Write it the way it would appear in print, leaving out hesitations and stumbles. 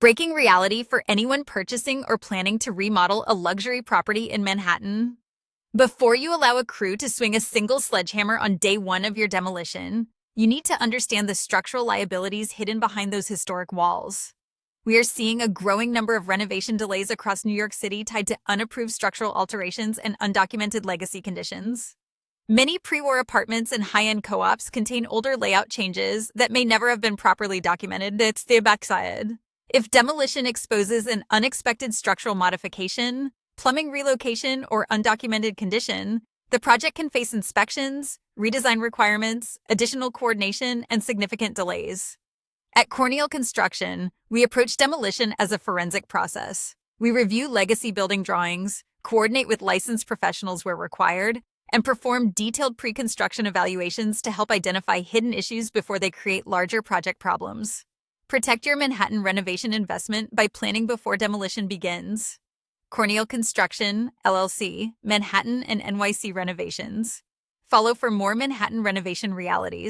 Breaking reality for anyone purchasing or planning to remodel a luxury property in Manhattan. Before you allow a crew to swing a single sledgehammer on day one of your demolition, you need to understand the structural liabilities hidden behind those historic walls. We are seeing a growing number of renovation delays across New York City tied to unapproved structural alterations and undocumented legacy conditions. Many pre-war apartments and high-end co-ops contain older layout changes that may never have been properly documented. It's the backside. If demolition exposes an unexpected structural modification, plumbing relocation, or undocumented condition, the project can face inspections, redesign requirements, additional coordination, and significant delays. At Corniel Construction, we approach demolition as a forensic process. We review legacy building drawings, coordinate with licensed professionals where required, and perform detailed pre-construction evaluations to help identify hidden issues before they create larger project problems. Protect your Manhattan renovation investment by planning before demolition begins. Corniel Construction, LLC, Manhattan and NYC Renovations. Follow for more Manhattan renovation realities.